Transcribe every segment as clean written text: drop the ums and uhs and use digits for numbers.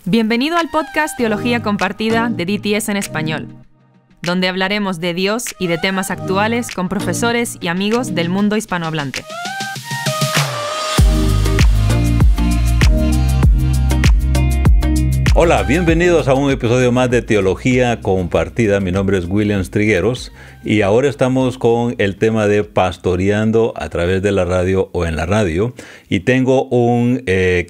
Bienvenido al podcast Teología Compartida de DTS en español, donde hablaremos de Dios y de temas actuales con profesores y amigos del mundo hispanohablante. Hola, bienvenidos a un episodio más de Teología Compartida. Mi nombre es William Trigueros y ahora estamos con el tema de pastoreando a través de la radio o en la radio. Y tengo un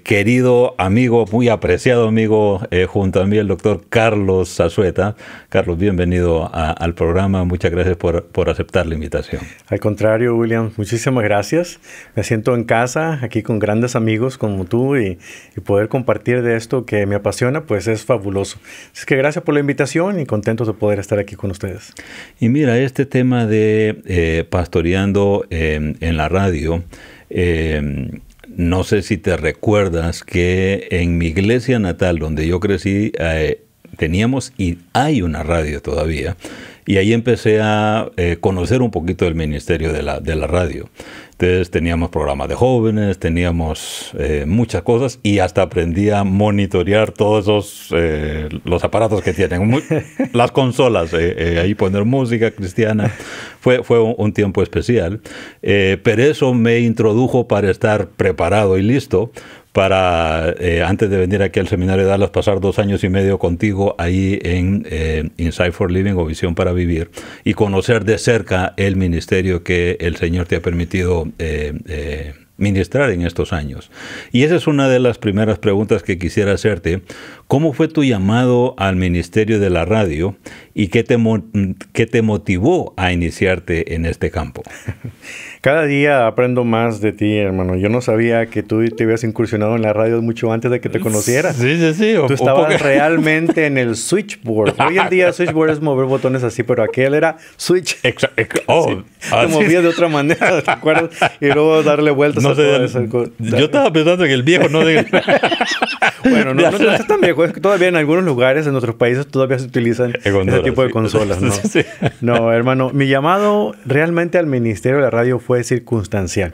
querido amigo, muy apreciado amigo junto a mí, el doctor Carlos Zazueta. Carlos, bienvenido al programa. Muchas gracias por aceptar la invitación. Al contrario, William, muchísimas gracias. Me siento en casa, aquí con grandes amigos como tú y poder compartir de esto que me apasiona, pues es fabuloso. Así que gracias por la invitación y contentos de poder estar aquí con ustedes. Y mira, este tema de pastoreando en la radio, no sé si te recuerdas que en mi iglesia natal, donde yo crecí, teníamos y hay una radio todavía. Y ahí empecé a conocer un poquito del ministerio de la radio. Entonces teníamos programas de jóvenes, teníamos muchas cosas y hasta aprendí a monitorear todos los aparatos que tienen, las consolas, ahí poner música cristiana. Fue un tiempo especial, pero eso me introdujo para estar preparado y listo para, antes de venir aquí al seminario de Dallas, pasar 2 años y medio contigo ahí en Insight for Living o Visión para Vivir y conocer de cerca el ministerio que el Señor te ha permitido ministrar en estos años. Y esa es una de las primeras preguntas que quisiera hacerte. ¿Cómo fue tu llamado al ministerio de la radio y qué te motivó a iniciarte en este campo? Cada día aprendo más de ti, hermano. Yo no sabía que tú te habías incursionado en la radio mucho antes de que te conociera. Sí. Tú estabas realmente en el switchboard. Hoy en día switchboard es mover botones así, pero aquel era switch. Oh, te movías de otra manera, ¿te acuerdas? Y luego darle vueltas a todo eso. Yo estaba pensando en el viejo, no de... Bueno, no es tan viejo. Es que todavía en algunos lugares, en otros países, todavía se utilizan ese tipo de consolas, ¿no? Sí. No, hermano, mi llamado realmente al ministerio de la radio fue circunstancial.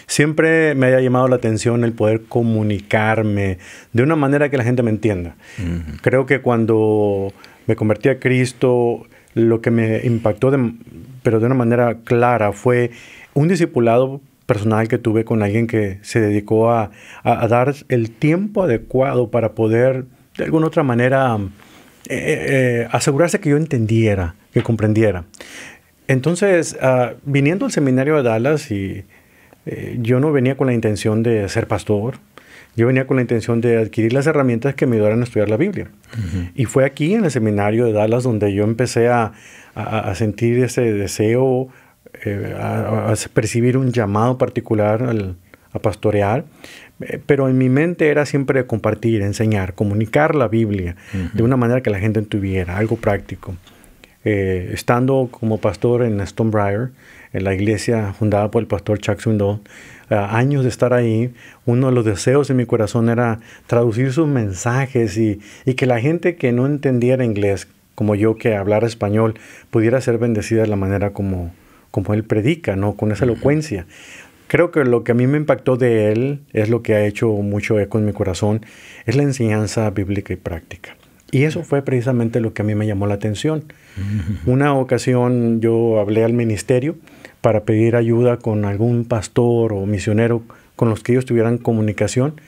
Siempre me ha llamado la atención el poder comunicarme de una manera que la gente me entienda. Uh-huh. Creo que cuando me convertí a Cristo, lo que me impactó, pero de una manera clara, fue un discipulado personal que tuve con alguien que se dedicó a dar el tiempo adecuado para poder, de alguna otra manera, asegurarse que yo entendiera, que comprendiera. Entonces, viniendo al seminario de Dallas, yo no venía con la intención de ser pastor, yo venía con la intención de adquirir las herramientas que me ayudaran a estudiar la Biblia. Uh-huh. Y fue aquí, en el seminario de Dallas, donde yo empecé a sentir ese deseo, a percibir un llamado particular a pastorear. Pero en mi mente era siempre compartir, enseñar, comunicar la Biblia uh-huh. de una manera que la gente entendiera, algo práctico. Estando como pastor en Stonebriar, en la iglesia fundada por el pastor Chuck Swindoll, años de estar ahí, uno de los deseos de mi corazón era traducir sus mensajes y que la gente que no entendiera inglés, como yo que hablara español, pudiera ser bendecida de la manera como él predica, ¿no? Con esa elocuencia. Creo que lo que a mí me impactó de él es lo que ha hecho mucho eco en mi corazón, es la enseñanza bíblica y práctica. Y eso fue precisamente lo que a mí me llamó la atención. Una ocasión yo hablé al ministerio para pedir ayuda con algún pastor o misionero con los que ellos tuvieran comunicación.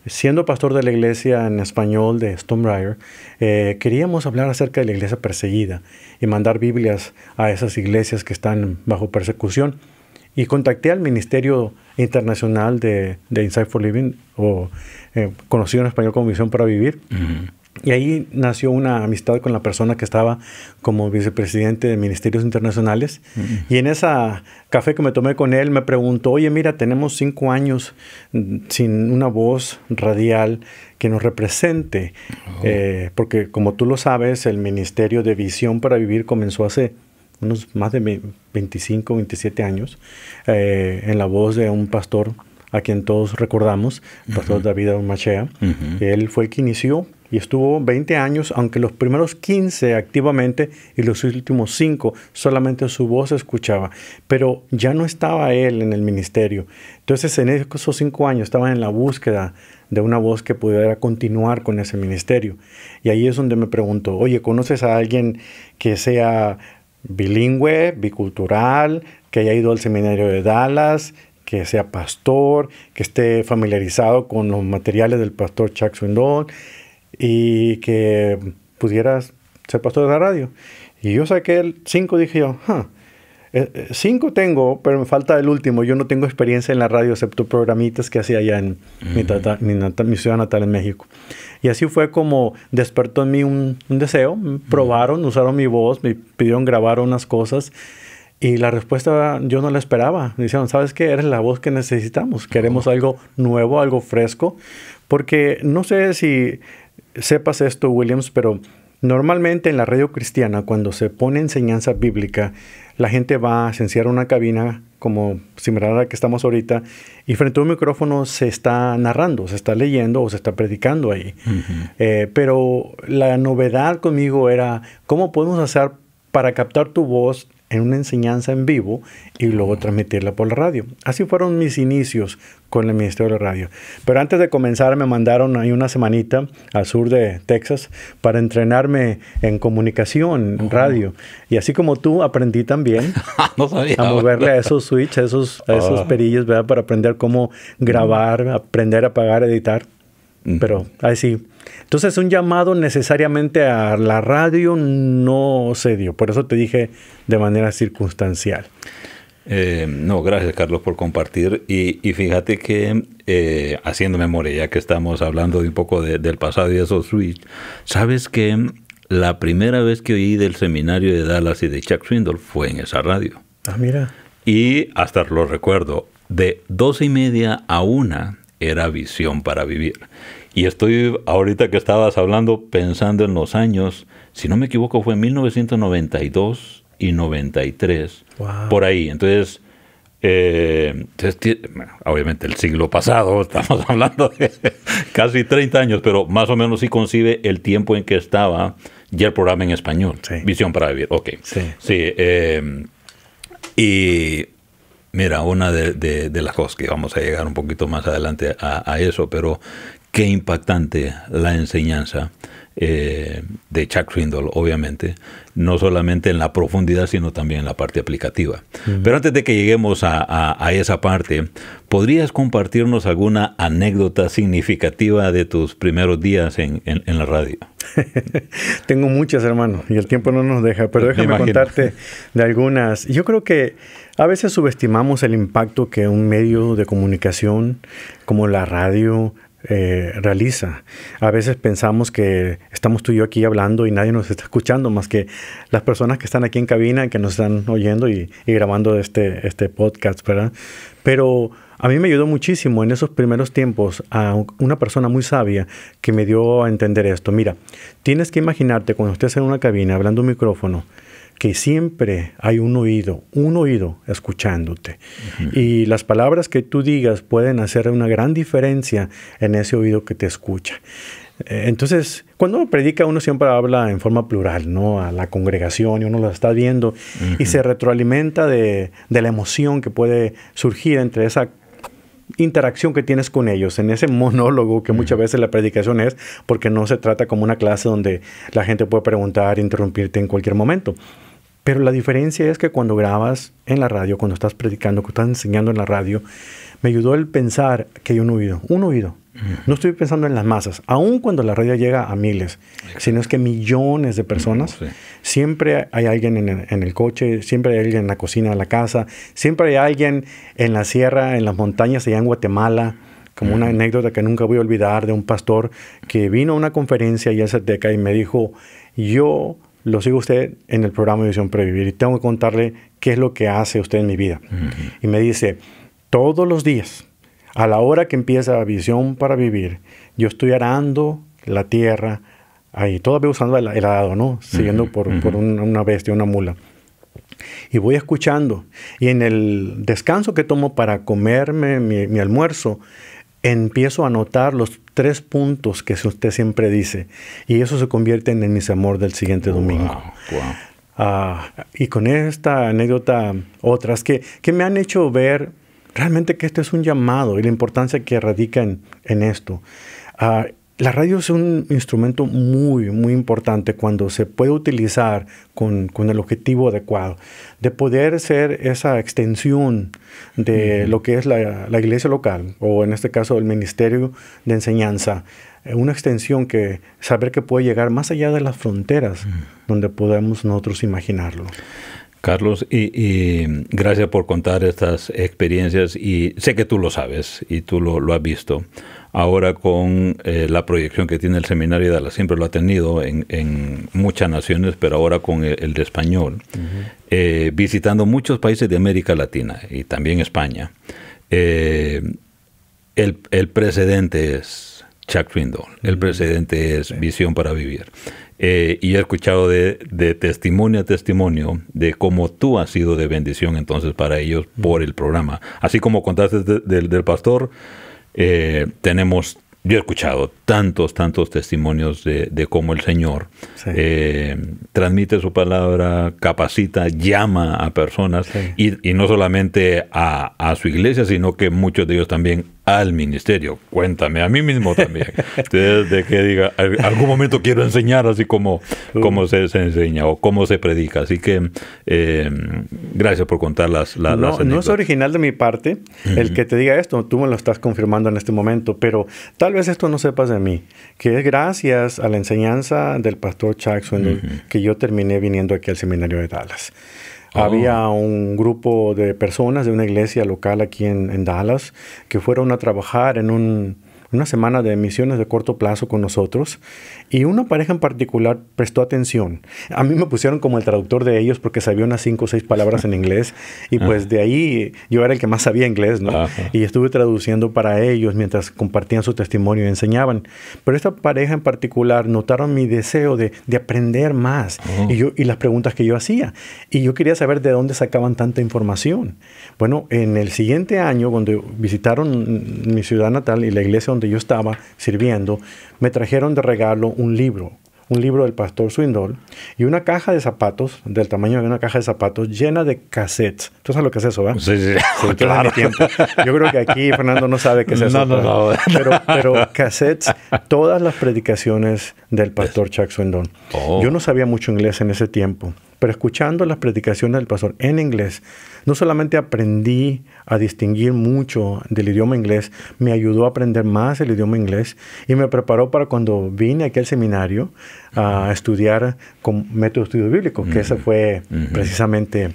Siendo pastor de la iglesia en español de Stonebriar, queríamos hablar acerca de la iglesia perseguida y mandar Biblias a esas iglesias que están bajo persecución. Y contacté al Ministerio Internacional de Insight for Living, o conocido en español como Visión para Vivir. Uh-huh. Y ahí nació una amistad con la persona que estaba como vicepresidente de Ministerios Internacionales. Uh-huh. Y en esa café que me tomé con él me preguntó, oye, mira, tenemos 5 años sin una voz radial que nos represente. Oh. Porque como tú lo sabes, el Ministerio de Visión para Vivir comenzó hace unos más de 25, 27 años en la voz de un pastor a quien todos recordamos, el pastor David Machea. Él fue el que inició y estuvo 20 años, aunque los primeros 15 activamente y los últimos 5 solamente su voz se escuchaba. Pero ya no estaba él en el ministerio. Entonces, en esos 5 años estaba en la búsqueda de una voz que pudiera continuar con ese ministerio. Y ahí es donde me pregunto, oye, ¿conoces a alguien que sea bilingüe, bicultural, que haya ido al seminario de Dallas, que sea pastor, que esté familiarizado con los materiales del pastor Chuck Swindoll y que pudiera ser pastor de la radio? Y yo saqué el 5, dije yo, 5 tengo, pero me falta el último. Yo no tengo experiencia en la radio, excepto programitas que hacía allá en mi ciudad natal en México. Y así fue como despertó en mí un deseo. Probaron, usaron mi voz, me pidieron grabar unas cosas. Y la respuesta yo no la esperaba. Me dijeron, ¿sabes qué? Eres la voz que necesitamos. Queremos algo nuevo, algo fresco. Porque no sé si sepas esto, Williams, pero normalmente en la radio cristiana, cuando se pone enseñanza bíblica, la gente va a se encierra una cabina como similar a la que estamos ahorita y frente a un micrófono se está narrando, se está leyendo o se está predicando ahí. Pero la novedad conmigo era cómo podemos hacer para captar tu voz en una enseñanza en vivo y luego transmitirla por la radio. Así fueron mis inicios con el Ministerio de la Radio. Pero antes de comenzar me mandaron ahí una semanita al sur de Texas para entrenarme en comunicación, en radio. Y así como tú, aprendí también No sabía, a moverle a esos switches, a esos perillos, ¿verdad? Para aprender cómo grabar, aprender a apagar, editar. Pero ahí sí. Entonces un llamado necesariamente a la radio no se dio. Por eso te dije de manera circunstancial. No, gracias Carlos por compartir. Y fíjate que haciendo memoria, ya que estamos hablando de un poco del pasado y esos switch, sabes que la primera vez que oí del seminario de Dallas y de Chuck Swindoll fue en esa radio. Ah, mira. Y hasta lo recuerdo, de 12:30 a 1 era Visión para Vivir. Y estoy, ahorita que estabas hablando, pensando en los años, si no me equivoco fue en 1992 y 93, wow, por ahí. Entonces, obviamente el siglo pasado, estamos hablando de casi 30 años, pero más o menos sí concibe el tiempo en que estaba ya el programa en español, sí. Visión para Vivir. Ok, sí. Y mira, una de las cosas que vamos a llegar un poquito más adelante a eso, pero qué impactante la enseñanza de Chuck Swindoll, obviamente, no solamente en la profundidad, sino también en la parte aplicativa. Pero antes de que lleguemos a esa parte, ¿podrías compartirnos alguna anécdota significativa de tus primeros días en la radio? Tengo muchas, hermano, y el tiempo no nos deja, pero déjame contarte de algunas. Yo creo que a veces subestimamos el impacto que un medio de comunicación como la radio realiza. A veces pensamos que estamos tú y yo aquí hablando y nadie nos está escuchando más que las personas que están aquí en cabina, que nos están oyendo y grabando este podcast, ¿verdad? Pero a mí me ayudó muchísimo en esos primeros tiempos a una persona muy sabia que me dio a entender esto. Mira, tienes que imaginarte cuando estés en una cabina hablando un micrófono, que siempre hay un oído escuchándote. Y las palabras que tú digas pueden hacer una gran diferencia en ese oído que te escucha. Entonces, cuando uno predica, uno siempre habla en forma plural, ¿no? A la congregación y uno lo está viendo y se retroalimenta de la emoción que puede surgir entre esa interacción que tienes con ellos, en ese monólogo que muchas veces la predicación es, porque no se trata como una clase donde la gente puede preguntar, interrumpirte en cualquier momento. Pero la diferencia es que cuando grabas en la radio, cuando estás predicando, cuando estás enseñando en la radio, me ayudó el pensar que hay un oído. No estoy pensando en las masas, aun cuando la radio llega a miles, sino es que millones de personas, siempre hay alguien en el coche, siempre hay alguien en la cocina de la casa, siempre hay alguien en la sierra, en las montañas allá en Guatemala, como una anécdota que nunca voy a olvidar de un pastor que vino a una conferencia y en Azteca y me dijo, yo lo sigo a usted en el programa de Visión para Vivir y tengo que contarle qué es lo que hace usted en mi vida. Y me dice, todos los días, a la hora que empieza Visión para Vivir, yo estoy arando la tierra, ahí todavía usando el arado, ¿no? Siguiendo por una bestia, una mula. Y voy escuchando. Y en el descanso que tomo para comerme mi almuerzo, empiezo a anotar los 3 puntos que usted siempre dice. Y eso se convierte en mis amor del siguiente domingo. Wow. Y con esta anécdota, otras que me han hecho ver realmente que este es un llamado y la importancia que radica en esto. La radio es un instrumento muy, muy importante cuando se puede utilizar con el objetivo adecuado, de poder ser esa extensión de lo que es la iglesia local, o en este caso el ministerio de enseñanza, una extensión que saber que puede llegar más allá de las fronteras donde podemos nosotros imaginarlo. Carlos, y gracias por contar estas experiencias, y sé que tú lo sabes y tú lo has visto. Ahora con la proyección que tiene el Seminario de Dallas, siempre lo ha tenido en muchas naciones, pero ahora con el de español, visitando muchos países de América Latina y también España. El precedente es Chuck Swindoll, el precedente es Visión para Vivir. Y he escuchado de testimonio a testimonio de cómo tú has sido de bendición entonces para ellos por el programa. Así como contaste del pastor, yo he escuchado tantos testimonios de cómo el Señor transmite su palabra, capacita, llama a personas, y no solamente a su iglesia, sino que muchos de ellos también al ministerio. Cuéntame, a mí mismo también. Desde que diga, algún momento quiero enseñar así como se enseña o cómo se predica. Así que gracias por contar las anécdotas. No es original de mi parte el que te diga esto. Tú me lo estás confirmando en este momento, pero tal vez esto no sepas de mí, que es gracias a la enseñanza del pastor Chuck Swindoll que yo terminé viniendo aquí al Seminario de Dallas. Había un grupo de personas de una iglesia local aquí en Dallas que fueron a trabajar en una semana de misiones de corto plazo con nosotros, y una pareja en particular prestó atención. A mí me pusieron como el traductor de ellos porque sabía unas 5 o 6 palabras en inglés, y pues de ahí yo era el que más sabía inglés, ¿no? Y estuve traduciendo para ellos mientras compartían su testimonio y enseñaban. Pero esta pareja en particular notaron mi deseo de aprender más y las preguntas que yo hacía. Y yo quería saber de dónde sacaban tanta información. Bueno, en el siguiente año, cuando visitaron mi ciudad natal y la iglesia donde yo estaba sirviendo, me trajeron de regalo un libro del pastor Swindoll y una caja de zapatos, del tamaño de una caja de zapatos, llena de cassettes. ¿Tú sabes lo que es eso, verdad? Sí, claro. Yo creo que aquí Fernando no sabe qué es eso. No. Pero cassettes, todas las predicaciones del pastor Chuck Swindoll. Yo no sabía mucho inglés en ese tiempo, pero escuchando las predicaciones del pastor en inglés, no solamente aprendí a distinguir mucho del idioma inglés, me ayudó a aprender más el idioma inglés y me preparó para cuando vine aquí al seminario a estudiar con método de estudio bíblico, que esa fue precisamente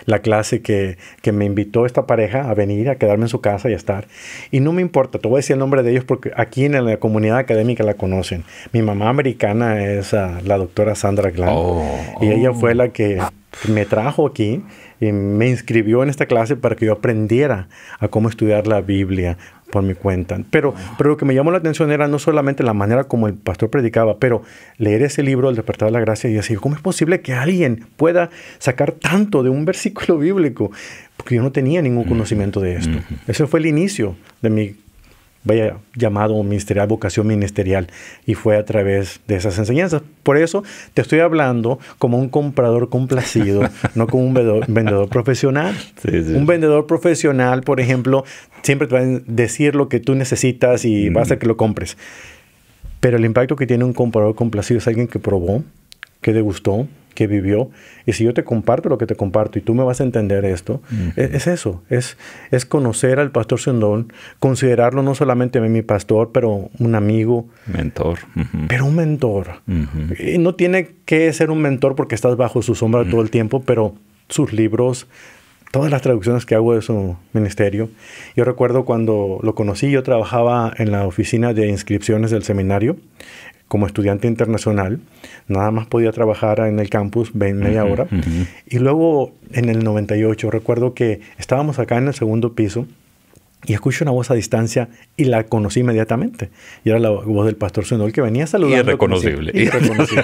la clase que me invitó esta pareja a venir, a quedarme en su casa y a estar. Y no me importa, te voy a decir el nombre de ellos porque aquí en la comunidad académica la conocen. Mi mamá americana es la doctora Sandra Glenn, y ella fue la que me trajo aquí y me inscribió en esta clase para que yo aprendiera a cómo estudiar la Biblia por mi cuenta. Pero lo que me llamó la atención era no solamente la manera como el pastor predicaba, pero leer ese libro, El despertar de la gracia, y decir, ¿cómo es posible que alguien pueda sacar tanto de un versículo bíblico? Porque yo no tenía ningún conocimiento de esto. Ese fue el inicio de mi llamado ministerial, vocación ministerial, y fue a través de esas enseñanzas. Por eso te estoy hablando como un comprador complacido, no como un vendedor profesional. Un vendedor profesional, por ejemplo, siempre te va a decir lo que tú necesitas y va a hacer que lo compres. Pero el impacto que tiene un comprador complacido es alguien que probó, que degustó, que vivió. Y si yo te comparto lo que te comparto y tú me vas a entender esto, es eso. Es conocer al pastor Swindoll, considerarlo no solamente mi pastor, pero un amigo. Mentor. Pero un mentor. Y no tiene que ser un mentor porque estás bajo su sombra todo el tiempo, pero sus libros, todas las traducciones que hago de su ministerio. Yo recuerdo cuando lo conocí, yo trabajaba en la oficina de inscripciones del seminario como estudiante internacional. Nada más podía trabajar en el campus media hora. Y luego en el 98 recuerdo que estábamos acá en el segundo piso y escucho una voz a distancia y la conocí inmediatamente. Y era la voz del pastor Swindoll, que venía saludando. Irreconocible. Irreconocible.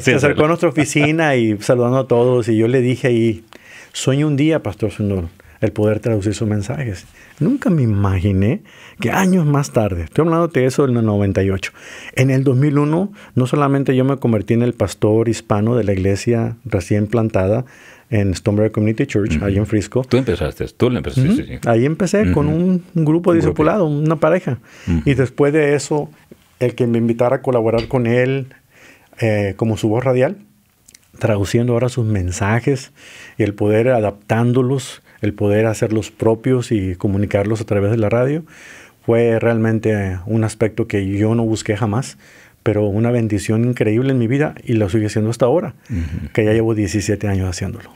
Se acercó a nuestra oficina y saludando a todos. Y yo le dije ahí, sueño un día, pastor Swindoll, el poder traducir sus mensajes. Nunca me imaginé que años más tarde, estoy hablando de eso en el 98, en el 2001, no solamente yo me convertí en el pastor hispano de la iglesia recién plantada en Stonebriar Community Church, ahí en Frisco. Tú le empezaste, sí. Ahí empecé con un grupo de discipulado, una pareja. Y después de eso, el que me invitara a colaborar con él como su voz radial, traduciendo ahora sus mensajes y el poder adaptándolos, el poder hacerlos propios y comunicarlos a través de la radio, fue realmente un aspecto que yo no busqué jamás, pero una bendición increíble en mi vida y lo sigue haciendo hasta ahora, que ya llevo 17 años haciéndolo.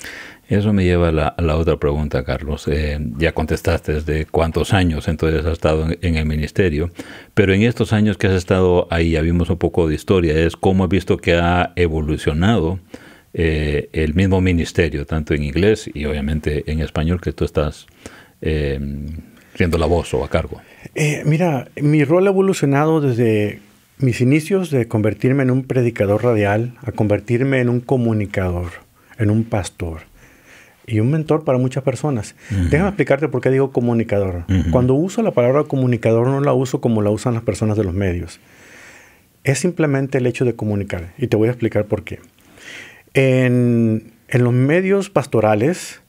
Eso me lleva a la otra pregunta, Carlos. Ya contestaste desde cuántos años entonces has estado en el ministerio, pero en estos años que has estado ahí, ya vimos un poco de historia, es cómo has visto que ha evolucionado el mismo ministerio, tanto en inglés y obviamente en español, que tú estás siendo la voz o a cargo. Mira, mi rol ha evolucionado desde mis inicios de convertirme en un predicador radial a convertirme en un comunicador, en un pastor y un mentor para muchas personas. Déjame explicarte por qué digo comunicador. Cuando uso la palabra comunicador no la uso como la usan las personas de los medios. Es simplemente el hecho de comunicar y te voy a explicar por qué. En los medios pastorales,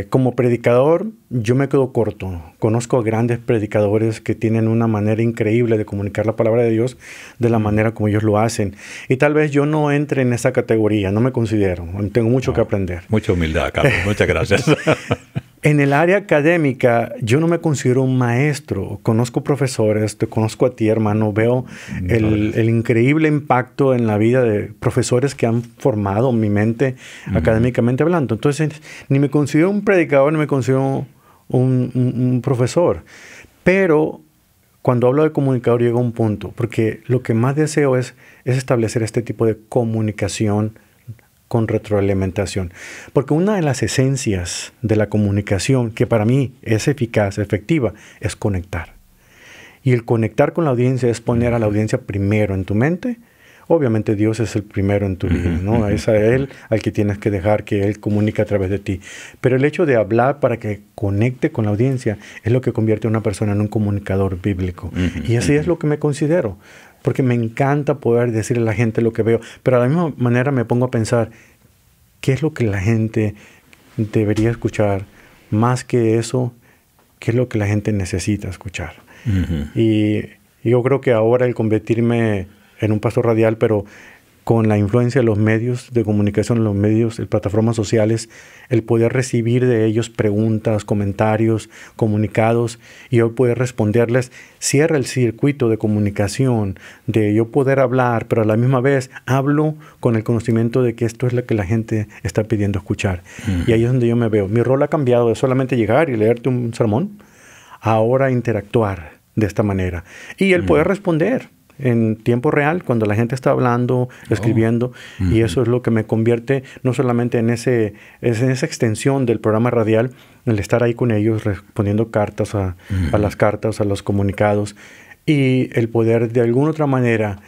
como predicador, yo me quedo corto. Conozco a grandes predicadores que tienen una manera increíble de comunicar la palabra de Dios de la manera como ellos lo hacen. Y tal vez yo no entre en esa categoría, no me considero. Tengo mucho que aprender. Mucha humildad, Carlos. Muchas gracias. En el área académica, yo no me considero un maestro. Conozco profesores, te conozco a ti, hermano. Veo el increíble impacto en la vida de profesores que han formado mi mente académicamente hablando. Entonces, ni me considero un predicador, ni me considero un profesor. Pero cuando hablo de comunicador, llega a un punto. Porque lo que más deseo es establecer este tipo de comunicación con retroalimentación. Porque una de las esencias de la comunicación, que para mí es eficaz, efectiva, es conectar. Y el conectar con la audiencia es poner a la audiencia primero en tu mente. Obviamente Dios es el primero en tu vida, ¿no? Es a Él al que tienes que dejar que Él comunique a través de ti. Pero el hecho de hablar para que conecte con la audiencia es lo que convierte a una persona en un comunicador bíblico. Y así es lo que me considero. Porque me encanta poder decirle a la gente lo que veo. Pero a la misma manera me pongo a pensar, ¿qué es lo que la gente debería escuchar? Más que eso, ¿qué es lo que la gente necesita escuchar? Y yo creo que ahora el convertirme en un pastor radial, pero con la influencia de los medios de comunicación, los medios, las plataformas sociales, el poder recibir de ellos preguntas, comentarios, comunicados, y yo poder responderles, cierra el circuito de comunicación, de yo poder hablar, pero a la misma vez hablo con el conocimiento de que esto es lo que la gente está pidiendo escuchar. Y ahí es donde yo me veo. Mi rol ha cambiado de solamente llegar y leerte un sermón, a ahora interactuar de esta manera. Y el poder responder en tiempo real, cuando la gente está hablando, escribiendo, y eso es lo que me convierte no solamente en esa extensión del programa radial, el estar ahí con ellos, respondiendo cartas a las cartas, a los comunicados, y el poder de alguna otra manera,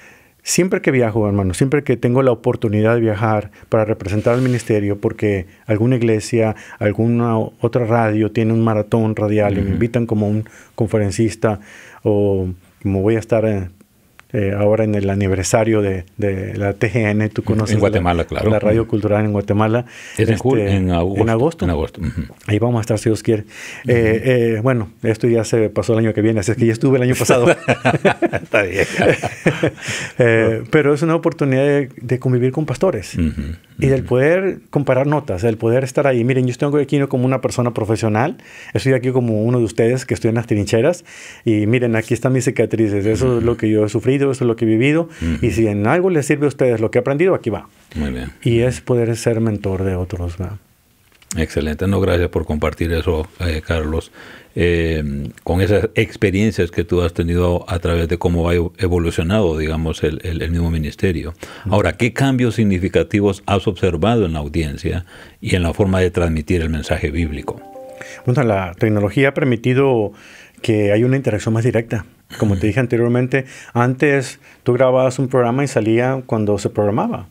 siempre que viajo, hermano, siempre que tengo la oportunidad de viajar para representar al ministerio, porque alguna iglesia, alguna otra radio tiene un maratón radial y me invitan como un conferencista, o como voy a estar ahora en el aniversario de la TGN, tú conoces. En Guatemala, claro. La Radio Cultural en Guatemala. ¿Es en agosto? En agosto. Ahí vamos a estar, si Dios quiere. Bueno, esto ya se pasó el año que viene, así es que ya estuve el año pasado. Está bien. Pero es una oportunidad de convivir con pastores y del poder comparar notas, del poder estar ahí. Miren, yo estoy aquí como una persona profesional, estoy aquí como uno de ustedes que estoy en las trincheras y miren, aquí están mis cicatrices, eso es lo que yo he sufrido, eso es lo que he vivido, y si en algo les sirve a ustedes lo que he aprendido, aquí va. Muy bien. Y es poder ser mentor de otros, ¿verdad? Excelente. No, gracias por compartir eso, Carlos. Con esas experiencias que tú has tenido a través de cómo ha evolucionado, digamos, el mismo ministerio. Ahora, ¿qué cambios significativos has observado en la audiencia y en la forma de transmitir el mensaje bíblico? Bueno, la tecnología ha permitido que haya una interacción más directa. Como te dije anteriormente, antes tú grababas un programa y salía cuando se programaba.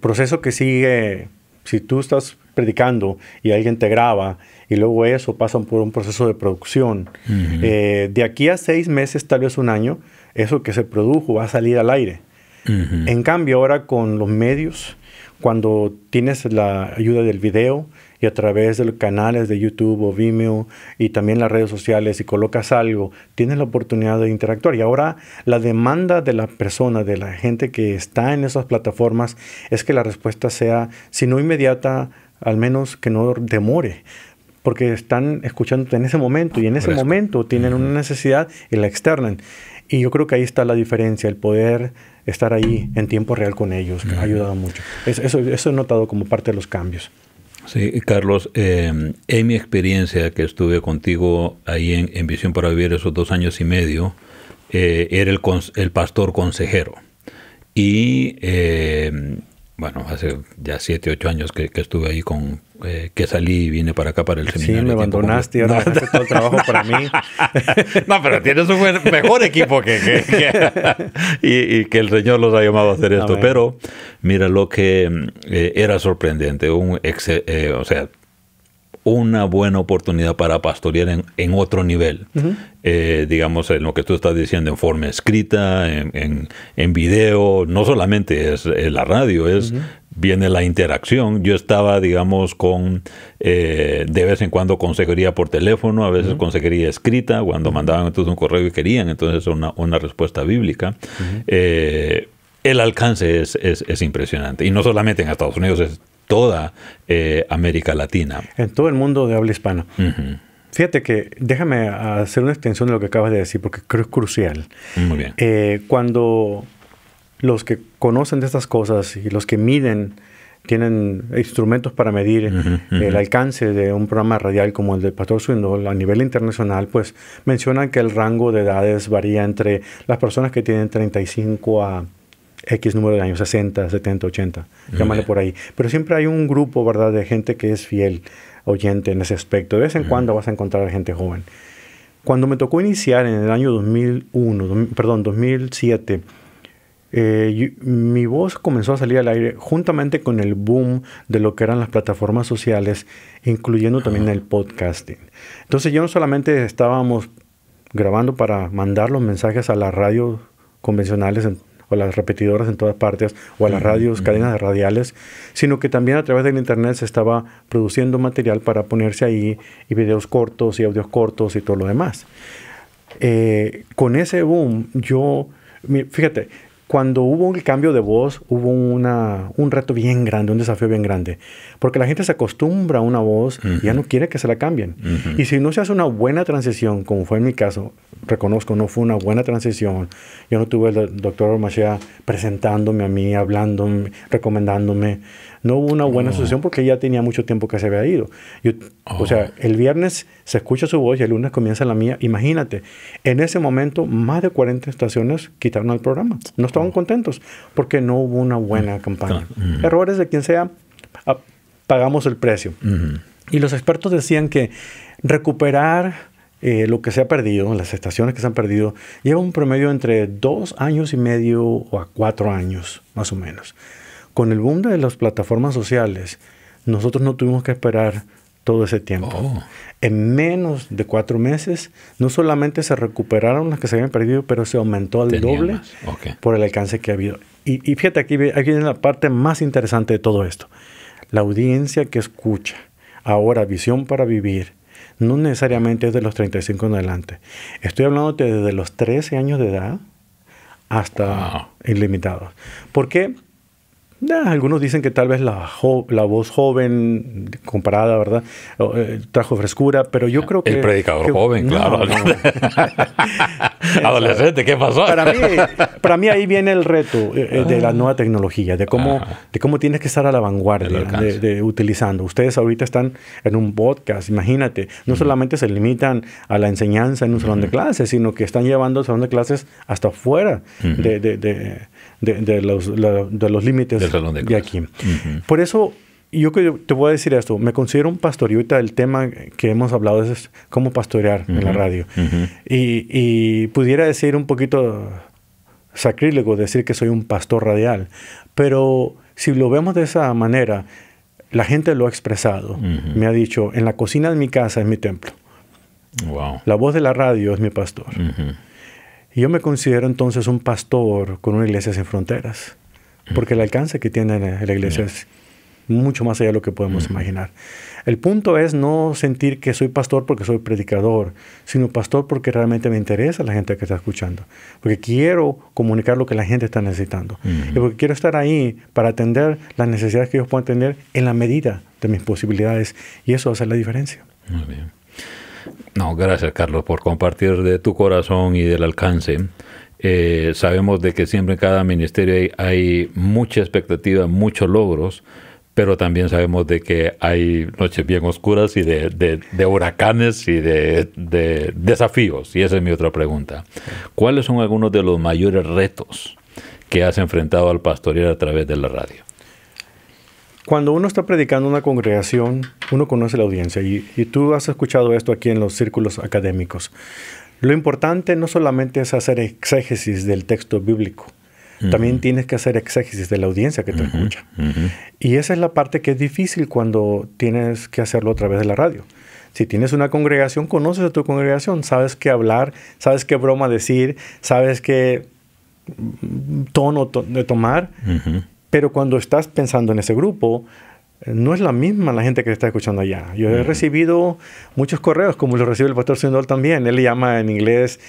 Proceso que sigue, si tú estás predicando y alguien te graba y luego eso pasa por un proceso de producción. De aquí a 6 meses, tal vez un año, eso que se produjo va a salir al aire. En cambio, ahora con los medios, cuando tienes la ayuda del video y a través de los canales de YouTube o Vimeo y también las redes sociales y colocas algo, tienes la oportunidad de interactuar. Y ahora la demanda de la persona, de la gente que está en esas plataformas, es que la respuesta sea, si no inmediata, al menos que no demore. Porque están escuchándote en ese momento y en ese momento tienen una necesidad y la externan. Y yo creo que ahí está la diferencia, el poder estar ahí en tiempo real con ellos, que ha ayudado mucho. Eso he notado como parte de los cambios. Sí, Carlos, en mi experiencia que estuve contigo ahí en Visión para Vivir esos 2 años y medio, era el pastor consejero. Y bueno, hace ya 7, 8 años que estuve ahí que salí y vine para acá para el seminario. Sí, me abandonaste y ahora haces todo el trabajo para mí. No, pero tienes un mejor equipo y que el Señor los ha llamado a hacer esto. Amén. Pero mira lo que era sorprendente, o sea, una buena oportunidad para pastorear en otro nivel. Digamos, en lo que tú estás diciendo, en forma escrita, en video. No solamente es la radio, viene la interacción. Yo estaba, digamos, de vez en cuando consejería por teléfono, a veces consejería escrita, cuando mandaban entonces un correo y querían, entonces una respuesta bíblica. El alcance es impresionante. Y no solamente en Estados Unidos, es toda América Latina. En todo el mundo de habla hispana. Fíjate que déjame hacer una extensión de lo que acabas de decir, porque creo que es crucial. Muy bien. Cuando los que conocen de estas cosas y los que miden, tienen instrumentos para medir el alcance de un programa radial como el del Pastor Swindoll a nivel internacional, pues mencionan que el rango de edades varía entre las personas que tienen 35 a X número de años, 60, 70, 80, llámale por ahí. Pero siempre hay un grupo, ¿verdad?, de gente que es fiel oyente en ese aspecto. De vez en cuando vas a encontrar gente joven. Cuando me tocó iniciar en el año 2007, mi voz comenzó a salir al aire juntamente con el boom de lo que eran las plataformas sociales, incluyendo también el podcasting. Entonces, yo no solamente estábamos grabando para mandar los mensajes a las radios convencionales o las repetidoras en todas partes, o a las radios, cadenas radiales, sino que también a través del internet se estaba produciendo material para ponerse ahí, y videos cortos, y audios cortos, y todo lo demás. Con ese boom, fíjate, cuando hubo el cambio de voz, hubo un reto bien grande, un desafío bien grande. Porque la gente se acostumbra a una voz y ya no quiere que se la cambien. Y si no se hace una buena transición, como fue en mi caso, reconozco, no fue una buena transición. Yo no tuve el doctor Machia presentándome a mí, hablándome, recomendándome. No hubo una buena asociación porque ya tenía mucho tiempo que se había ido. O sea, el viernes se escucha su voz y el lunes comienza la mía. Imagínate, en ese momento más de 40 estaciones quitaron el programa. No estaban contentos porque no hubo una buena campaña. Errores de quien sea, pagamos el precio. Y los expertos decían que recuperar lo que se ha perdido, las estaciones que se han perdido, lleva un promedio entre 2 años y medio o a 4 años, más o menos. Con el boom de las plataformas sociales, nosotros no tuvimos que esperar todo ese tiempo. En menos de 4 meses, no solamente se recuperaron las que se habían perdido, pero se aumentó al doble por el alcance que ha habido. Y fíjate, aquí viene la parte más interesante de todo esto. La audiencia que escucha ahora Visión para Vivir no necesariamente es de los 35 en adelante. Estoy hablando desde los 13 años de edad hasta ilimitados. ¿Por qué? Algunos dicen que tal vez la voz joven comparada, ¿verdad? Trajo frescura, pero yo creo que... El predicador joven, claro. No. Adolescente, ¿qué pasó? Para mí ahí viene el reto de la nueva tecnología, de cómo tienes que estar a la vanguardia utilizando. Ustedes ahorita están en un podcast, imagínate. No solamente se limitan a la enseñanza en un salón de clases, sino que están llevando el salón de clases hasta fuera de los límites de aquí. Por eso yo te voy a decir esto, me considero un pastor y ahorita el tema que hemos hablado es cómo pastorear en la radio. Y pudiera decir un poquito sacrílego decir que soy un pastor radial, pero si lo vemos de esa manera, la gente lo ha expresado. Me ha dicho, en la cocina de mi casa es mi templo. Wow. La voz de la radio es mi pastor. Y yo me considero entonces un pastor con una iglesia sin fronteras, porque el alcance que tiene la iglesia es mucho más allá de lo que podemos imaginar. El punto es no sentir que soy pastor porque soy predicador, sino pastor porque realmente me interesa la gente que está escuchando, porque quiero comunicar lo que la gente está necesitando, y porque quiero estar ahí para atender las necesidades que ellos puedan tener en la medida de mis posibilidades, y eso hace la diferencia. Muy bien. No, gracias, Carlos, por compartir de tu corazón y del alcance. Sabemos de que siempre en cada ministerio hay mucha expectativa, muchos logros, pero también sabemos de que hay noches bien oscuras y de huracanes y de desafíos. Y esa es mi otra pregunta. ¿Cuáles son algunos de los mayores retos que has enfrentado al pastorear a través de la radio? Cuando uno está predicando en una congregación, uno conoce la audiencia. Y tú has escuchado esto aquí en los círculos académicos. Lo importante no solamente es hacer exégesis del texto bíblico. También tienes que hacer exégesis de la audiencia que te escucha. Y esa es la parte que es difícil cuando tienes que hacerlo a través de la radio. Si tienes una congregación, conoces a tu congregación, sabes qué hablar, sabes qué broma decir, sabes qué tono de tomar. Pero cuando estás pensando en ese grupo, no es la misma la gente que está escuchando allá. Yo he recibido muchos correos, como lo recibe el pastor Swindoll también. Él le llama en inglés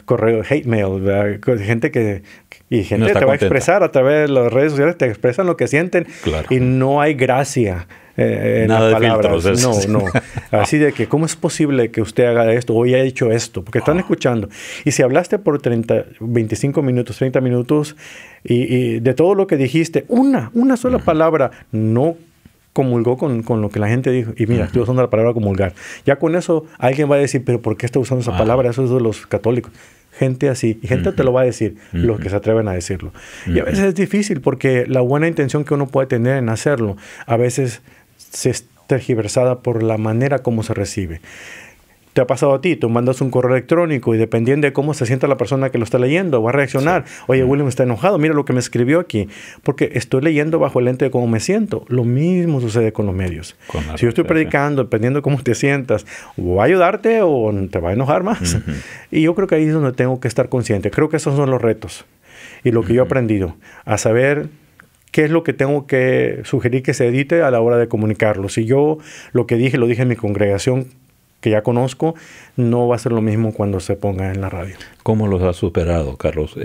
correo hate mail, ¿verdad? Gente que no te va contenta a expresar a través de las redes sociales, te expresan lo que sienten. Claro. Y no hay gracia en nada las palabras. De filtros, no. Así de que, ¿cómo es posible que usted haga esto o haya hecho esto? Porque están escuchando. Y si hablaste por 25 minutos, 30 minutos, y de todo lo que dijiste, una sola palabra no comulgó con lo que la gente dijo. Y mira, estoy usando la palabra comulgar. Ya con eso alguien va a decir, ¿pero por qué está usando esa palabra? Eso es de los católicos. Gente así. Y gente te lo va a decir, los que se atreven a decirlo. Y a veces es difícil porque la buena intención que uno puede tener en hacerlo, a veces se es tergiversada por la manera como se recibe. Te ha pasado a ti, tú mandas un correo electrónico y dependiendo de cómo se sienta la persona que lo está leyendo, va a reaccionar. Sí. Oye, William está enojado, mira lo que me escribió aquí. Porque estoy leyendo bajo el lente de cómo me siento. Lo mismo sucede con los medios. Si yo estoy predicando, dependiendo de cómo te sientas, o va a ayudarte o te va a enojar más. Y yo creo que ahí es donde tengo que estar consciente. Creo que esos son los retos. Y lo que yo he aprendido, a saber qué es lo que tengo que sugerir que se edite a la hora de comunicarlo. Si yo lo que dije, lo dije en mi congregación, que ya conozco, no va a ser lo mismo cuando se ponga en la radio. ¿Cómo los has superado, Carlos?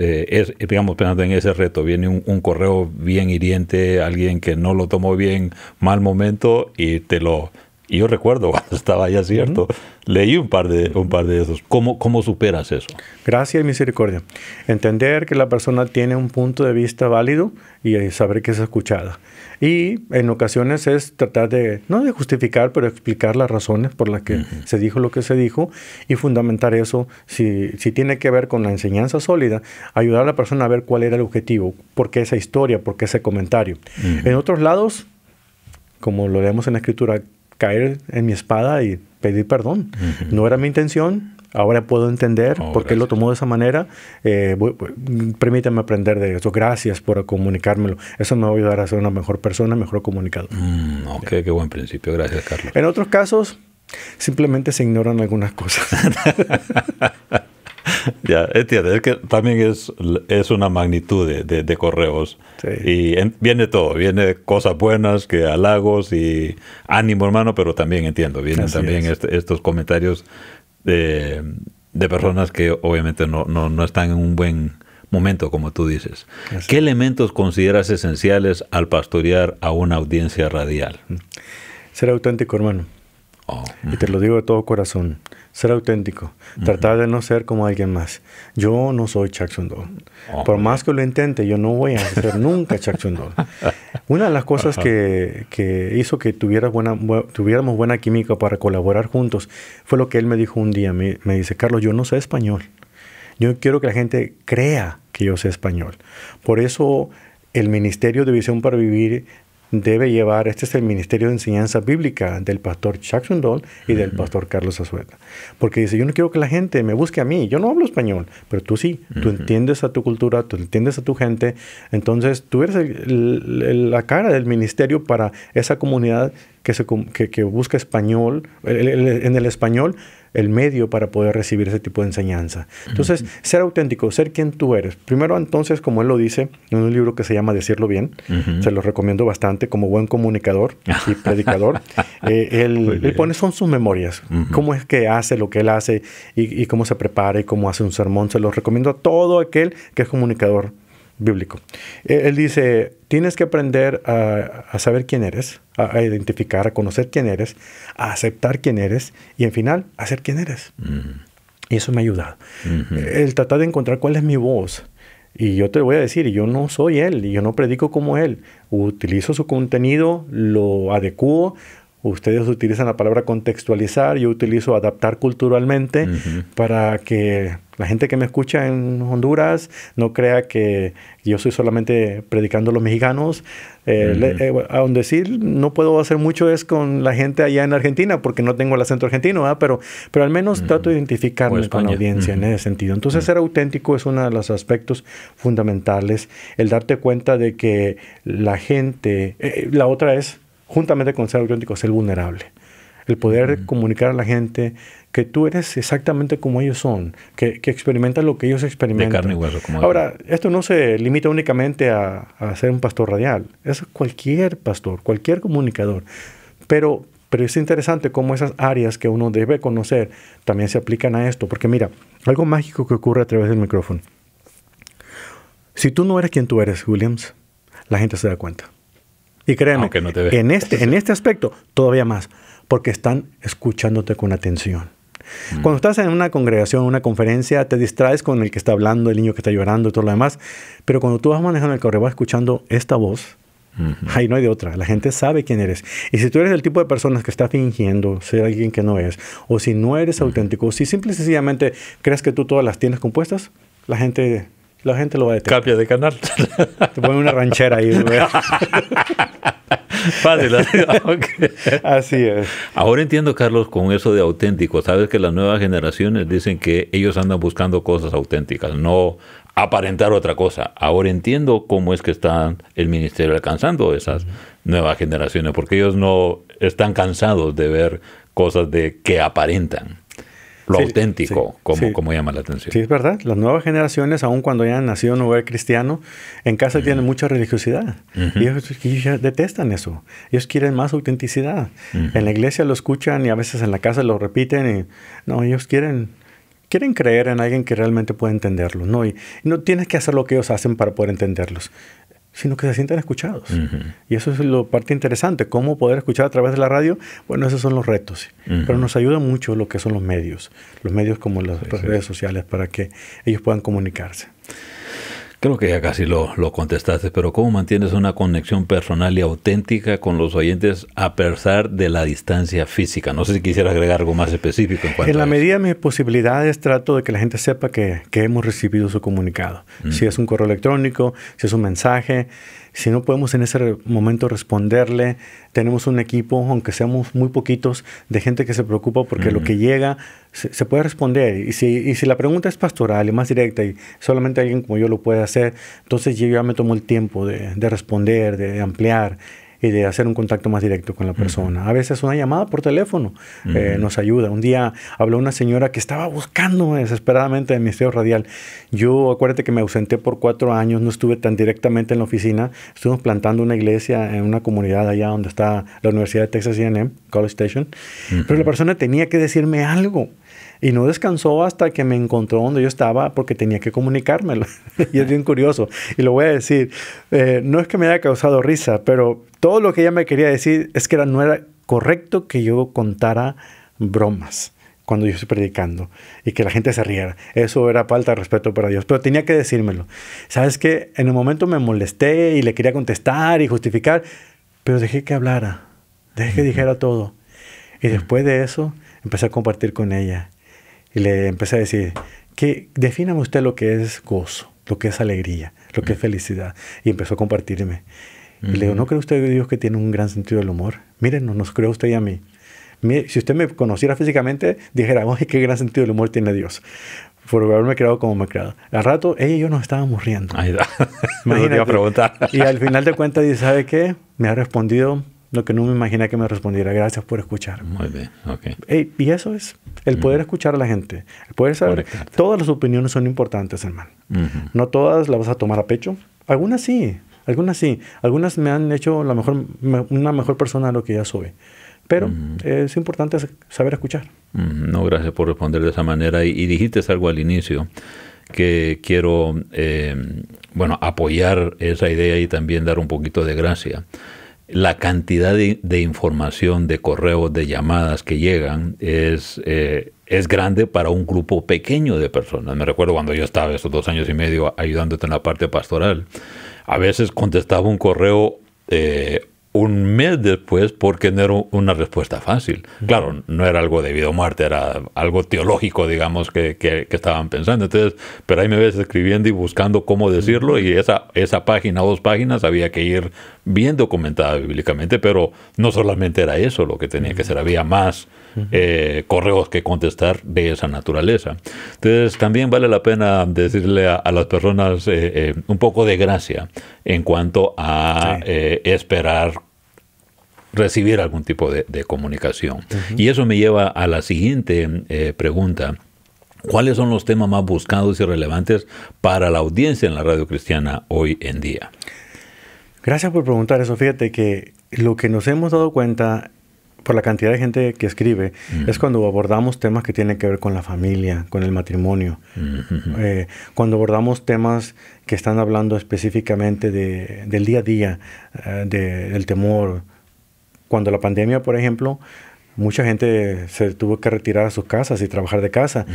Digamos, pensando en ese reto, viene un correo bien hiriente, alguien que no lo tomó bien, mal momento, y yo recuerdo cuando estaba allá, ¿cierto? Leí un par de esos. ¿Cómo superas eso? Gracia y misericordia. Entender que la persona tiene un punto de vista válido y saber que es escuchada. Y en ocasiones es tratar no de justificar, pero explicar las razones por las que se dijo lo que se dijo y fundamentar eso. Si tiene que ver con la enseñanza sólida, ayudar a la persona a ver cuál era el objetivo, por qué esa historia, por qué ese comentario. En otros lados, como lo leemos en la Escritura, caer en mi espada y pedir perdón. No era mi intención. Ahora puedo entender por qué lo tomó de esa manera. Permítame aprender de eso. Gracias por comunicármelo. Eso me va a ayudar a ser una mejor persona, mejor comunicador. Qué buen principio. Gracias, Carlos. En otros casos, simplemente se ignoran algunas cosas. Ya, entiendo. Es que también es una magnitud de correos. Sí. Y viene todo. Viene cosas buenas, que halagos y ánimo, hermano, pero también entiendo. Vienen también estos comentarios de personas que obviamente no están en un buen momento, como tú dices. ¿Qué elementos consideras esenciales al pastorear a una audiencia radial? Ser auténtico, hermano. Y te lo digo de todo corazón. Ser auténtico. Tratar de no ser como alguien más. Yo no soy Chuck Swindoll. Por más que lo intente, yo no voy a ser nunca Chuck Swindoll. Una de las cosas que hizo que tuviéramos buena química para colaborar juntos fue lo que él me dijo un día. Me dice, Carlos, yo no sé español. Yo quiero que la gente crea que yo sé español. Por eso el Ministerio de Visión para Vivir debe llevar, este es el Ministerio de Enseñanza Bíblica del pastor Chuck Swindoll y del pastor Carlos Azueta. Porque dice, yo no quiero que la gente me busque a mí, yo no hablo español, pero tú sí, tú entiendes a tu cultura, tú entiendes a tu gente, entonces tú eres la cara del ministerio para esa comunidad que busca español, en el español, el medio para poder recibir ese tipo de enseñanza. Entonces, ser auténtico, ser quien tú eres. Primero, entonces, como él lo dice en un libro que se llama Decirlo Bien, se lo recomiendo bastante como buen comunicador y predicador. Él pone, son sus memorias, cómo es que hace lo que él hace y cómo se prepara y cómo hace un sermón. Se lo recomiendo a todo aquel que es comunicador bíblico. Él dice, tienes que aprender a saber quién eres, a identificar, a conocer quién eres, a aceptar quién eres y, en final, a ser quién eres. Y eso me ha ayudado. El tratar de encontrar cuál es mi voz. Y yo te voy a decir, yo no soy él, y yo no predico como él. Utilizo su contenido, lo adecuo. Ustedes utilizan la palabra contextualizar, yo utilizo adaptar culturalmente para que la gente que me escucha en Honduras no crea que yo soy solamente predicando a los mexicanos. Aún decir, no puedo hacer mucho es con la gente allá en Argentina porque no tengo el acento argentino, ¿verdad? Pero al menos trato de identificarme con la audiencia en ese sentido. Entonces, ser auténtico es uno de los aspectos fundamentales. El darte cuenta de que la gente... la otra es, juntamente con ser auténtico, ser vulnerable. El poder comunicar a la gente que tú eres exactamente como ellos son, que experimentan lo que ellos experimentan. De carne y hueso. Ahora, esto no se limita únicamente a ser un pastor radial. Es cualquier pastor, cualquier comunicador. Pero es interesante cómo esas áreas que uno debe conocer también se aplican a esto. Porque mira, algo mágico que ocurre a través del micrófono. Si tú no eres quien tú eres, Williams, la gente se da cuenta. Y créeme, no te en este aspecto, todavía más, porque están escuchándote con atención. Cuando estás en una congregación, una conferencia, te distraes con el que está hablando, el niño que está llorando y todo lo demás, pero cuando tú vas manejando el carro, vas escuchando esta voz, ahí no hay de otra. La gente sabe quién eres. Y si tú eres el tipo de personas que está fingiendo ser alguien que no es, o si no eres auténtico, o si simple y sencillamente crees que tú todas las tienes compuestas, la gente lo va a detectar. Cambia de canal. Te ponen una ranchera ahí. Fácil. Okay. Así es. Ahora entiendo, Carlos, con eso de auténtico. Sabes que las nuevas generaciones dicen que ellos andan buscando cosas auténticas, no aparentar otra cosa. Ahora entiendo cómo es que está el ministerio alcanzando esas nuevas generaciones, porque ellos no están cansados de ver cosas que aparentan. Lo auténtico, como llama la atención. Sí, es verdad. Las nuevas generaciones, aun cuando hayan nacido en un hogar cristiano, en casa tienen mucha religiosidad. Y ellos detestan eso. Ellos quieren más autenticidad. En la iglesia lo escuchan y a veces en la casa lo repiten. Ellos quieren creer en alguien que realmente puede entenderlos. ¿No? Y no tienes que hacer lo que ellos hacen para poder entenderlos, sino que se sientan escuchados. Y eso es la parte interesante. ¿Cómo poder escuchar a través de la radio? Bueno, esos son los retos. Pero nos ayuda mucho lo que son los medios como las redes sociales, para que ellos puedan comunicarse. Creo que ya casi lo contestaste, pero ¿cómo mantienes una conexión personal y auténtica con los oyentes a pesar de la distancia física? No sé si quisiera agregar algo más específico en cuanto En la a medida de mis posibilidades, trato de que la gente sepa que hemos recibido su comunicado. Si es un correo electrónico, si es un mensaje. Si no podemos en ese momento responderle, tenemos un equipo, aunque seamos muy poquitos, de gente que se preocupa porque lo que llega se puede responder. Y si la pregunta es pastoral y más directa y solamente alguien como yo lo puede hacer, entonces yo ya me tomo el tiempo de responder, de ampliar y de hacer un contacto más directo con la persona. A veces una llamada por teléfono nos ayuda. Un día habló una señora que estaba buscando desesperadamente el ministerio radial. Yo, acuérdate que me ausenté por 4 años, no estuve tan directamente en la oficina. Estuvimos plantando una iglesia en una comunidad allá donde está la Universidad de Texas A&M, College Station. Pero la persona tenía que decirme algo. Y no descansó hasta que me encontró donde yo estaba porque tenía que comunicármelo. Y es bien curioso. Y lo voy a decir. No es que me haya causado risa, pero todo lo que ella me quería decir es que no era correcto que yo contara bromas cuando yo estoy predicando y que la gente se riera. Eso era falta de respeto para Dios. Pero tenía que decírmelo. ¿Sabes qué? En el momento me molesté y le quería contestar y justificar, pero dejé que hablara. Dejé que dijera todo. Y después de eso, empecé a compartir con ella. Y le empecé a decir, defíname usted lo que es gozo, lo que es alegría, lo que es felicidad. Y empezó a compartirme. Y le digo, ¿no cree usted, Dios, que tiene un gran sentido del humor? Miren, nos creó usted y a mí. Si usted me conociera físicamente, dijera, ¡ay, qué gran sentido del humor tiene Dios! Por haberme creado como me he creado. Al rato, ella y yo nos estábamos riendo. Ahí da. Me lo iba a preguntar. Y al final de cuentas, dice, ¿sabe qué? Me ha respondido lo que no me imaginé que me respondiera. Gracias por escuchar. Muy bien, ok. Y eso es el poder escuchar a la gente. El poder saber. Conectarte. Todas las opiniones son importantes, hermano. No todas las vas a tomar a pecho. Algunas sí. Algunas me han hecho una mejor persona de lo que ya soy. Pero es importante saber escuchar. No, gracias por responder de esa manera. Y dijiste algo al inicio que quiero, apoyar esa idea y también dar un poquito de gracia. La cantidad de información, de correos, de llamadas que llegan es grande para un grupo pequeño de personas. Me recuerdo cuando yo estaba esos 2 años y medio ayudándote en la parte pastoral. A veces contestaba un correo un mes después porque no era una respuesta fácil. Claro, no era algo de vida o muerte, era algo teológico, digamos, que estaban pensando. Entonces, pero ahí me ves escribiendo y buscando cómo decirlo, y esa página o 2 páginas había que ir bien documentada bíblicamente, pero no solamente era eso lo que tenía que ser, había más correos que contestar de esa naturaleza. Entonces, también vale la pena decirle a las personas un poco de gracia en cuanto a esperar recibir algún tipo de comunicación. Y eso me lleva a la siguiente pregunta. ¿Cuáles son los temas más buscados y relevantes para la audiencia en la radio cristiana hoy en día? Gracias por preguntar eso. Fíjate que lo que nos hemos dado cuenta por la cantidad de gente que escribe es cuando abordamos temas que tienen que ver con la familia, con el matrimonio. Cuando abordamos temas que están hablando específicamente del día a día, del temor. Cuando la pandemia, por ejemplo, mucha gente se tuvo que retirar a sus casas y trabajar de casa.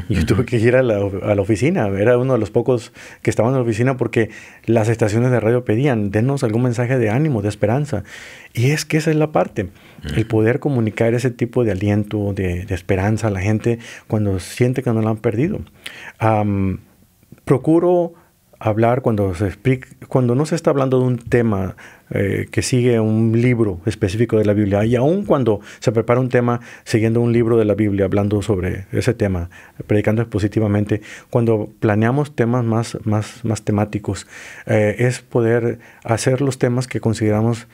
Yo tuve que ir a la oficina. Era uno de los pocos que estaban en la oficina porque las estaciones de radio pedían, denos algún mensaje de ánimo, de esperanza. Y es que esa es la parte. El poder comunicar ese tipo de aliento, de esperanza a la gente cuando siente que no la han perdido. Procuro hablar cuando no se está hablando de un tema que sigue un libro específico de la Biblia, y aun cuando se prepara un tema siguiendo un libro de la Biblia, hablando sobre ese tema, predicando expositivamente, cuando planeamos temas más temáticos, es poder hacer los temas que consideramos,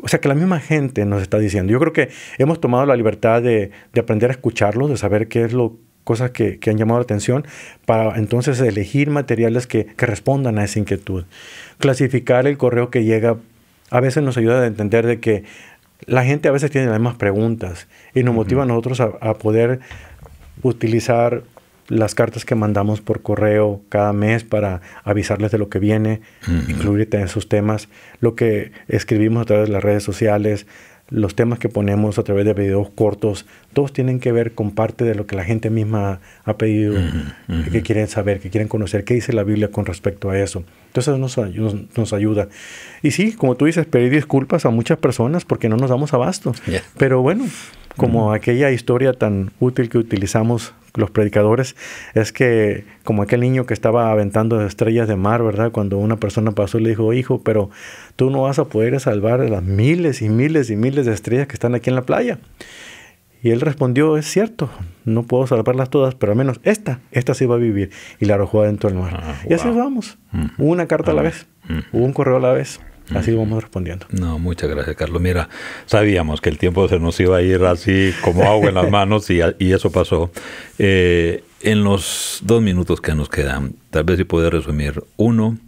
o sea, que la misma gente nos está diciendo. Yo creo que hemos tomado la libertad de aprender a escucharlos, de saber qué es cosas que han llamado la atención, para entonces elegir materiales que respondan a esa inquietud. Clasificar el correo que llega a veces nos ayuda a entender de que la gente a veces tiene las mismas preguntas y nos motiva a nosotros a poder utilizar las cartas que mandamos por correo cada mes para avisarles de lo que viene, incluir en esos temas, lo que escribimos a través de las redes sociales, los temas que ponemos a través de videos cortos, todos tienen que ver con parte de lo que la gente misma ha pedido, que quieren saber, que quieren conocer, qué dice la Biblia con respecto a eso. Entonces nos ayuda. Y sí, como tú dices, pedir disculpas a muchas personas porque no nos damos abasto. Yeah. Pero bueno, como aquella historia tan útil que utilizamos los predicadores, es que como aquel niño que estaba aventando estrellas de mar, ¿verdad? Cuando una persona pasó y le dijo, hijo, pero tú no vas a poder salvar las miles y miles y miles de estrellas que están aquí en la playa. Y él respondió, es cierto, no puedo salvarlas todas, pero al menos esta sí va a vivir. Y la arrojó adentro del mar. Y así vamos, una carta a la vez, un correo a la vez. Así vamos respondiendo. No, muchas gracias, Carlos. Mira, sabíamos que el tiempo se nos iba a ir así como agua en las manos y eso pasó. En los 2 minutos que nos quedan, tal vez si puedes resumir. 1,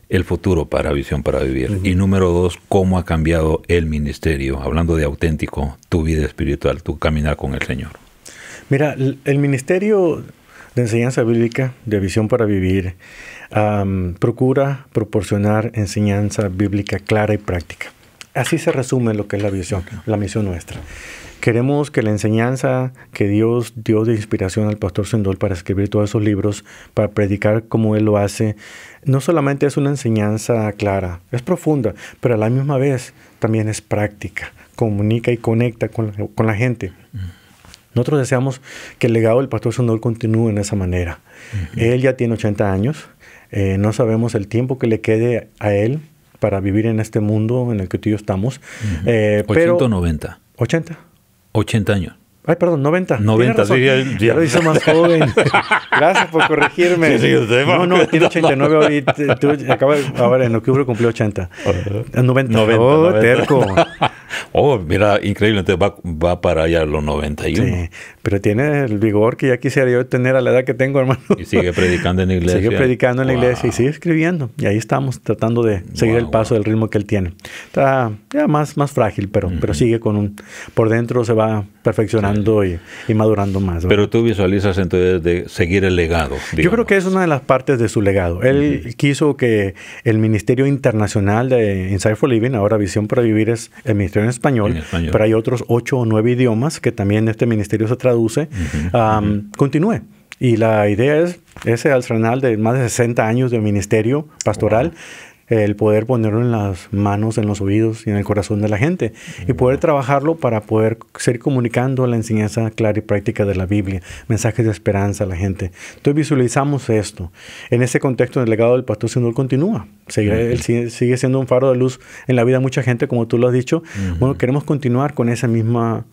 el futuro para Visión para Vivir. Y número 2, cómo ha cambiado el ministerio, hablando de auténtico, tu vida espiritual, tu caminar con el Señor. Mira, el ministerio de enseñanza bíblica, de Visión para Vivir, procura proporcionar enseñanza bíblica clara y práctica. Así se resume lo que es la visión, la misión nuestra. Queremos que la enseñanza que Dios dio de inspiración al pastor Swindoll para escribir todos esos libros, para predicar como Él lo hace, no solamente es una enseñanza clara, es profunda, pero a la misma vez también es práctica, comunica y conecta con la gente. Nosotros deseamos que el legado del pastor Swindoll continúe en esa manera. Él ya tiene 80 años. No sabemos el tiempo que le quede a él para vivir en este mundo en el que tú y yo estamos. 80 o 90. 80. 80 años. Ay, perdón, 90. 90, sí, ya lo hizo más joven. Gracias por corregirme. Sí, usted, no, tiene 89 ahorita. Ahora en octubre cumplió 80. 90. Oh, 90. terco. Oh, mira, increíble. Entonces va para allá los 91. Sí, pero tiene el vigor que ya quisiera yo tener a la edad que tengo, hermano. Y sigue predicando en la iglesia. Sigue predicando en la iglesia y sigue escribiendo. Y ahí estamos tratando de seguir el paso del ritmo que él tiene. Está ya más frágil, pero sigue por dentro se va perfeccionando y madurando más, ¿verdad? Pero tú visualizas entonces de seguir el legado. Digamos. Yo creo que es una de las partes de su legado. Él quiso que el Ministerio Internacional de Insight for Living, ahora Visión para Vivir, es el ministerio en español, pero hay otros 8 o 9 idiomas que también este ministerio se traduce, continúe. Y la idea es, ese al final de más de 60 años de ministerio pastoral, el poder ponerlo en las manos, en los oídos y en el corazón de la gente y poder trabajarlo para poder seguir comunicando la enseñanza clara y práctica de la Biblia, mensajes de esperanza a la gente. Entonces visualizamos esto. En ese contexto, el legado del pastor Swindoll continúa. Él sigue siendo un faro de luz en la vida de mucha gente, como tú lo has dicho. Bueno, queremos continuar con ese mismo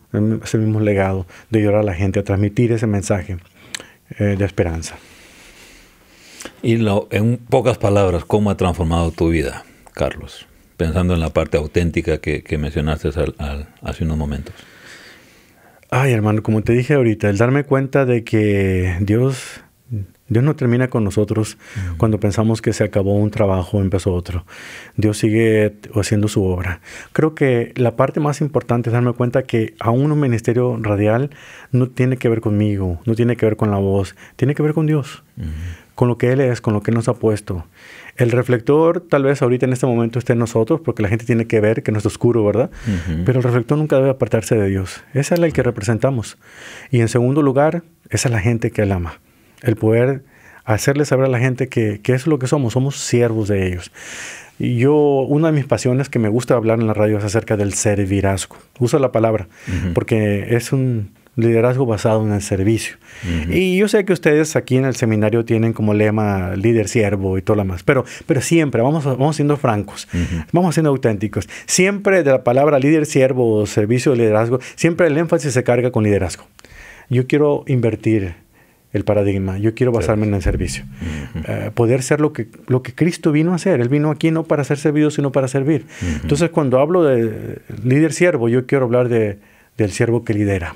legado de ayudar a la gente a transmitir ese mensaje de esperanza. Y en pocas palabras, ¿cómo ha transformado tu vida, Carlos? Pensando en la parte auténtica que mencionaste hace unos momentos. Ay, hermano, como te dije ahorita, el darme cuenta de que Dios no termina con nosotros cuando pensamos que se acabó un trabajo, empezó otro. Dios sigue haciendo su obra. Creo que la parte más importante es darme cuenta que aún un ministerio radial no tiene que ver conmigo, no tiene que ver con la voz, tiene que ver con Dios. Con lo que Él es, con lo que nos ha puesto. El reflector tal vez ahorita en este momento esté en nosotros porque la gente tiene que ver que no es oscuro, ¿verdad? Pero el reflector nunca debe apartarse de Dios. Esa es la que representamos. Y en segundo lugar, esa es la gente que Él ama. El poder hacerle saber a la gente que es lo que somos siervos de ellos. Y una de mis pasiones que me gusta hablar en la radio es acerca del servirazgo. Uso la palabra porque es un liderazgo basado en el servicio. Y yo sé que ustedes aquí en el seminario tienen como lema líder siervo y todo lo demás, pero siempre vamos siendo francos, vamos siendo auténticos. Siempre de la palabra líder siervo, servicio, liderazgo, siempre el énfasis se carga con liderazgo. Yo quiero invertir el paradigma, yo quiero basarme en el servicio. Poder ser lo que Cristo vino a hacer. Él vino aquí no para ser servido, sino para servir. Entonces, cuando hablo de líder siervo, yo quiero hablar del siervo que lidera.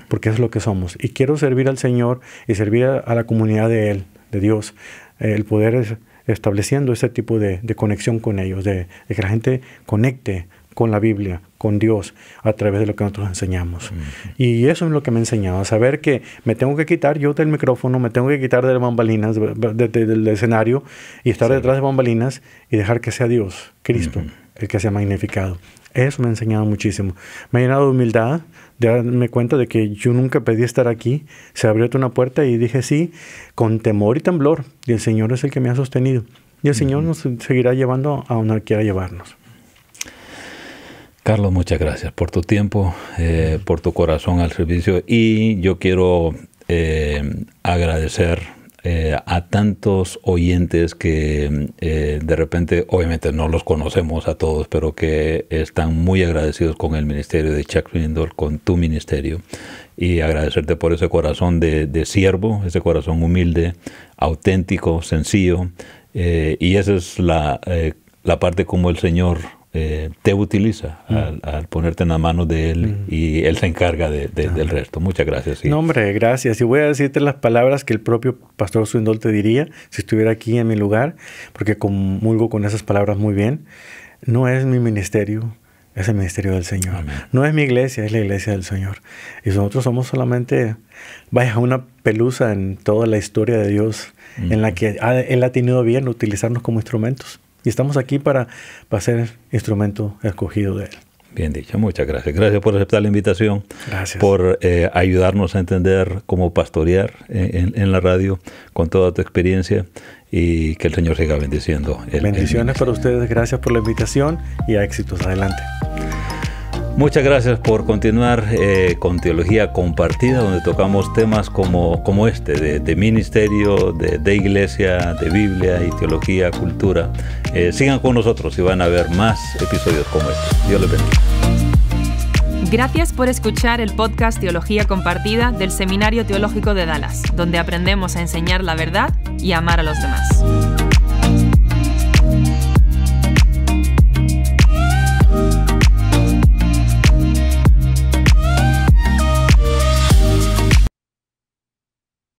Porque es lo que somos. Y quiero servir al Señor y servir a la comunidad de Él, de Dios. El poder estableciendo ese tipo de conexión con ellos, de que la gente conecte con la Biblia, con Dios, a través de lo que nosotros enseñamos. Y eso es lo que me ha enseñado, a saber que me tengo que quitar yo del micrófono, me tengo que quitar de las bambalinas, del escenario, y estar detrás de bambalinas y dejar que sea Dios, Cristo, el que sea magnificado. Eso me ha enseñado muchísimo. Me ha llenado de humildad, de darme cuenta de que yo nunca pedí estar aquí. Se abrió una puerta y dije sí, con temor y temblor. Y el Señor es el que me ha sostenido. Y el Señor nos seguirá llevando a donde quiera llevarnos. Carlos, muchas gracias por tu tiempo, por tu corazón al servicio. Y yo quiero agradecer a tantos oyentes que de repente, obviamente no los conocemos a todos, pero que están muy agradecidos con el ministerio de Chuck Swindoll, con tu ministerio, y agradecerte por ese corazón de siervo, ese corazón humilde, auténtico, sencillo, y esa es la parte como el Señor te utiliza al ponerte en las manos de Él y Él se encarga del resto. Muchas gracias. Sí. No, hombre, gracias. Y voy a decirte las palabras que el propio pastor Swindoll te diría si estuviera aquí en mi lugar, porque comulgo con esas palabras muy bien. No es mi ministerio, es el ministerio del Señor. Amén. No es mi iglesia, es la iglesia del Señor. Y nosotros somos solamente, una pelusa en toda la historia de Dios, en la que Él ha tenido bien utilizarnos como instrumentos. Y estamos aquí para ser instrumento escogido de Él. Bien dicho, muchas gracias. Gracias por aceptar la invitación. Gracias. Por ayudarnos a entender cómo pastorear en la radio con toda tu experiencia y que el Señor siga bendiciendo. Bendiciones para ustedes. Gracias por la invitación y éxitos. Adelante. Muchas gracias por continuar con Teología Compartida, donde tocamos temas como este, de ministerio, de iglesia, de Biblia y teología, cultura. Sigan con nosotros y van a ver más episodios como este. Dios les bendiga. Gracias por escuchar el podcast Teología Compartida del Seminario Teológico de Dallas, donde aprendemos a enseñar la verdad y a amar a los demás.